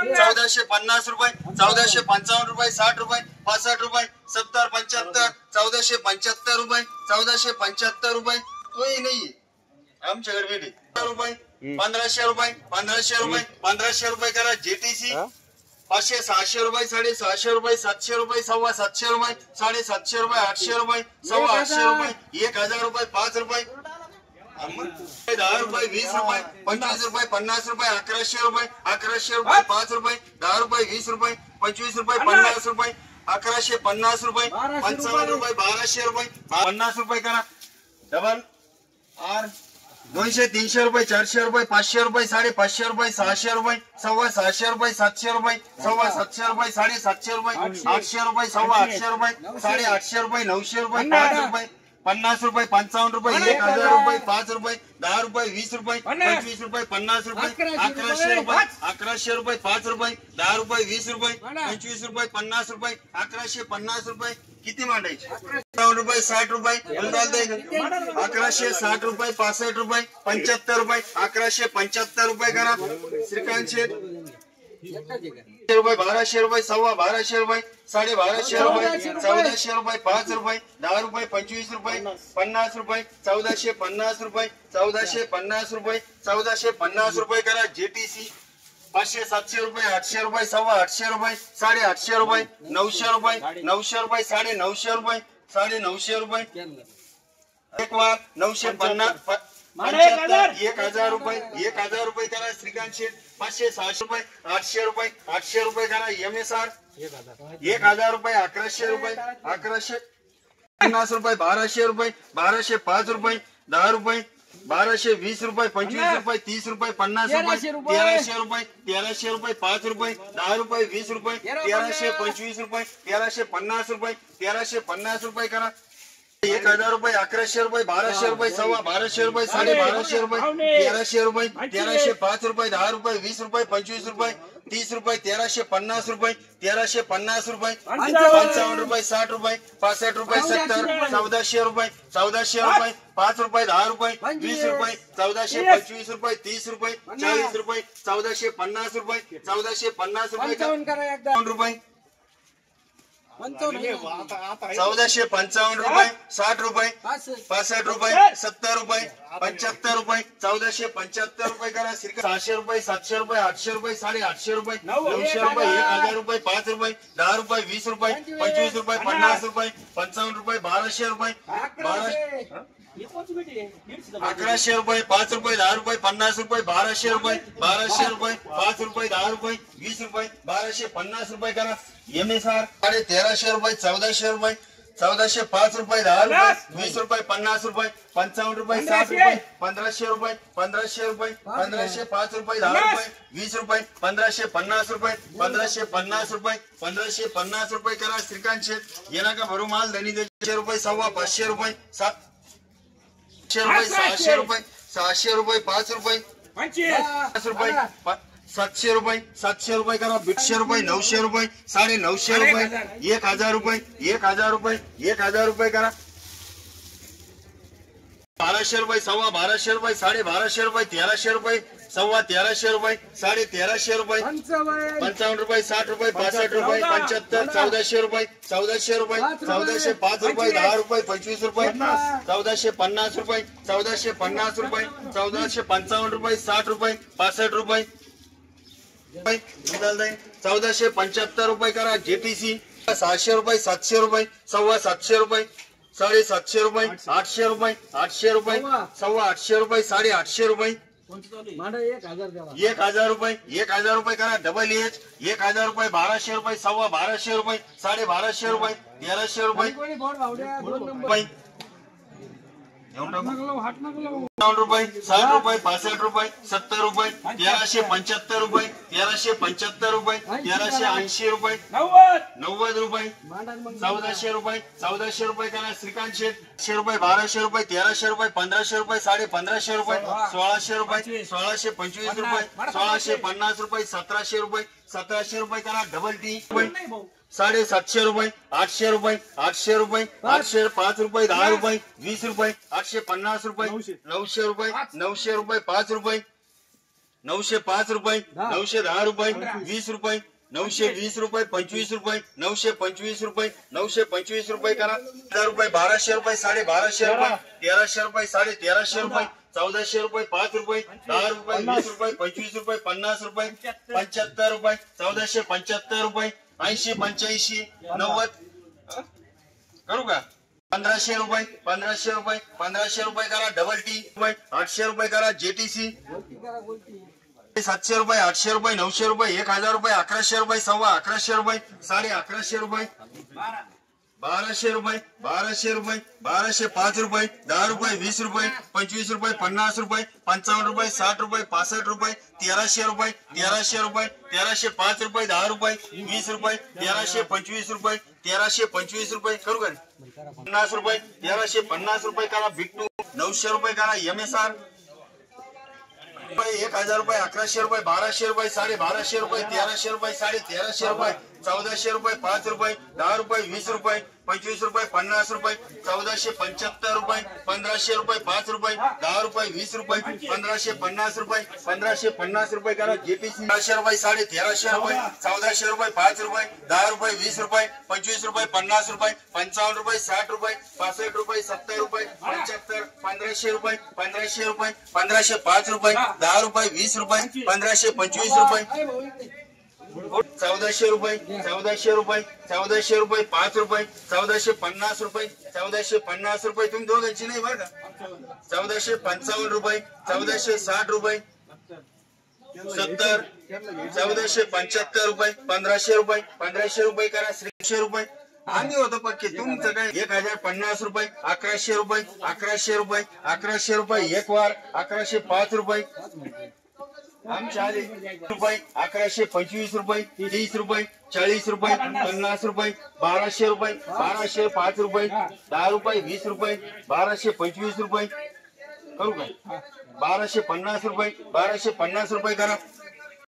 1450 रुपये, 1455 रुपये, 60 रुपये, 65 रुपये, 70, 75, 1475 रुपये, 1475 रुपये. तोही नाही आमच्याकडे भेटे रुपये, 1500 रुपये, 1500 रुपये, 1500 रुपये करा. जेटीसी 500, 600 रुपये, 650 रुपये, 700 रुपये, 750 रुपये, 750 रुपये, 800 रुपये, 850 रुपये, 1000 रुपये, 5 रुपये, 10 रुपये, 20 रुपये, 25 रुपये, 50 रुपये, 1100 रुपये, 1100 रुपये, 5 रुपये, 10 रुपये, 20 रुपये, 25 रुपये, 50 रुपये, 1150 रुपये, 55 रुपये, 1200 रुपये, 50 रुपये करा. डबल आर 200, 300 रुपये, 400 रुपये, 500 रुपये, 550 रुपये, 600 रुपये, 650 रुपये, 700 रुपये, 750 रुपये, 750 रुपये, 800 रुपये, 850 रुपये, 850 रुपये, 900 रुपये, 5 रुपये, 50 रुपये, 55 रुपये, 1000 रुपये, 5 रुपये, 10 रुपये, 20 रुपये, 25 रुपये, 50 रुपये, 1100 रुपये, 1100 रुपये, 5 रुपये, 10 रुपये, 20 रुपये, 25 रुपये, 50 रुपये, 1150 रुपये. किती मांडायचे? 55 रुपये, 60 रुपये, 1160 रुपये, 65 रुपये, 75 रुपये, 1175 रुपये करा. श्रीकांत शेठ 1200 रुपये, 1200 रुपये, 1250 रुपये, 1250 रुपये, 1400 रुपये, 5 रुपये, 10 रुपये, 25 रुपये, 50 रुपये, 1450 रुपये, 1450 रुपये, 1450 रुपये करा. जेटीसी 500, 700 रुपये, 800 रुपये, 850 रुपये, 850 रुपये, 900 रुपये, 900 रुपये, 950 रुपये, 950 रुपये, एक वार 950, 1000 रुपये, 1000 रुपये करा. श्रीकांत शेठ 500, 600 रुपये, 800 रुपये, 800 रुपये करा. MSR 1000 रुपये, 1100 रुपये, 1150 रुपये, 1200 रुपये, 1205 रुपये, 10 रुपये, 1220 रुपये, 25 रुपये, 30 रुपये, 50 रुपये, 1300 रुपये, 1300 रुपये, 5 रुपये, 10 रुपये, 20 रुपये, 1325 रुपये, 1350 रुपये, 1350 रुपये करा. 1000 रुपये, 1100 रुपये, 1200 रुपये, 1250 रुपये, 1250 रुपये, 1300 रुपये, 1305 रुपये, 10 रुपये, 20 रुपये, 25 रुपये, 30 रुपये, 1350 रुपये, 1350 रुपये, 55 रुपये, 60 रुपये, 65 रुपये, 70, 1400 रुपये, 1400 रुपये, 5 रुपये, 10 रुपये, 20 रुपये, 1425 रुपये, 30 रुपये, 40 रुपये, 1450 रुपये, 1450 रुपये, 55 रुपये, 1455 रुपये, 60 रुपये, 65 रुपये, 70 रुपये, 75 रुपये, 1475 रुपये करा. 600 रुपये, 700 रुपये, 800 रुपये, 850 रुपये, 900 रुपये, 1000 रुपये, 5 रुपये, 10 रुपये, 20 रुपये, 25 रुपये, 50 रुपये, 55 रुपये, 1200 रुपये, 1100 रुपये, 5 रुपये, 10 रुपये, 50 रुपये, 1200 रुपये, 1200 रुपये, 5 रुपये, 10 रुपये, 20 रुपये, 1250 रुपये करा. MSR 1300 रुपये, 1400 रुपये, 1405 रुपये, 10 रुपये, 20 रुपये, 50 रुपये, 55 रुपये, 60 रुपये, 1500 रुपये, 1500 रुपये, 1505 रुपये, 10 रुपये, 20 रुपये, 1550 रुपये, 1550 रुपये, 1550 रुपये करा. श्रीकांत शेठ येना का भरू माल धनी 200 रुपये, 500 रुपये, 700 रुपये, 600 रुपये, 600 रुपये, 5 रुपये, 50 रुपये, 700 रुपये, 700 रुपये करा. 800 रुपये, 900 रुपये, 950 रुपये, 1000 रुपये, 1000 रुपये, 1000 रुपये करा. 1200 रुपये, 1250 रुपये, 1250 रुपये, 1300 रुपये, 1350 रुपये, 1350 रुपये, 55 रुपये, 60 रुपये, 65 रुपये, 75, 1400 रुपये, 1400 रुपये, 1405 रुपये, 10 रुपये, 25 रुपये, 1450 रुपये, 1450 रुपये, 1455 रुपये, 60 रुपये, 65 रुपये, 1475 रुपये करा. जेटीसी 600 रुपये, 700 रुपये, 750 रुपये, 750 रुपये, 800 रुपये, 800 रुपये, 850 रुपये, 850 रुपये, 1000 रुपये, 1000 रुपये करा. डबल एच 1000 रुपये, 1200 रुपये, 1250 रुपये, 1250 रुपये, 1300 रुपये, 59 रुपये, 60 रुपये, 65 रुपये, 70 रुपये, 1375 रुपये, 1375 रुपये, 1380 रुपये, 90 रुपये, 1400 रुपये, 1400 रुपये करा. श्रीकांत शेठ 100 रुपये, 1200 रुपये, 1300 रुपये, 1500 रुपये, 1550 रुपये, 1600 रुपये, 1625 रुपये, 1650 रुपये, 1700 रुपये, 1700 रुपये करा. डबल टी 750 रुपये, 800 रुपये, 800 रुपये, 805 रुपये, 10 रुपये, 20 रुपये, 850 रुपये, 900 रुपये, 900 रुपये, 5 रुपये, 905 रुपये 910 रुपये 20 रुपये 920 रुपये 25 रुपये 925 रुपये 925 रुपये करा 1000 रुपये 1200 रुपये 1250 रुपये 1300 रुपये 1350 रुपये 1400 रुपये 5 रुपये 10 रुपये 20 रुपये 25 रुपये 50 रुपये 75 रुपये 1475 रुपये 80 85 90 करू का 1500 रुपये 1500 रुपये करा डबल टी 800 रुपये करा जेटीसी 700 रुपये 800 रुपये 900 रुपये 1000 रुपये 1100 रुपये 1150 रुपये 1150 रुपये 1200 रुपये 1205 रुपये 10 रुपये 20 रुपये 25 रुपये 50 रुपये 55 रुपये 60 रुपये 65 रुपये 1300 रुपये 1305 रुपये 10 रुपये 20 रुपये 1325 रुपये 1325 रुपये करू का 50 रुपये 1350 रुपये करा बिट्टू 900 रुपये करा MSR 1000 रुपये 1100 रुपये 1200 रुपये 1250 रुपये 1300 रुपये 1350 रुपये 1400 रुपये 5 रुपये 10 रुपये 20 रुपये 25 रुपये 50 रुपये 1475 रुपये 1500 रुपये 5 रुपये 10 रुपये 20 रुपये 1550 रुपये 1550 रुपये करा जेपीसी 1300 रुपये 1350 रुपये 1400 रुपये 5 रुपये 10 रुपये 20 रुपये 25 रुपये 50 रुपये 55 रुपये 60 रुपये 65 रुपये 70 रुपये 75 1500 रुपये 1500 रुपये 1505 रुपये 10 रुपये 20 रुपये 1525 रुपये 1400 रुपये 1400 रुपये 1400 रुपये 5 रुपये 1450 रुपये 1450 रुपये तुम्ही दोघांची नाही बरं का 1455 रुपये 1460 रुपये 70 1475 रुपये 1500 रुपये 1500 रुपये करा 300 रुपये आम्ही होतो पक्के तुमचं काय 1050 रुपये 1100 रुपये 1100 रुपये 1100 रुपये एक वार 1105 रुपये आमच्या रुपये 1125 रुपये 30 रुपये 40 रुपये 50 रुपये 1200 रुपये 1205 रुपये 10 रुपये 20 रुपये 1225 रुपये करू का 1250 रुपये 1250 रुपये करा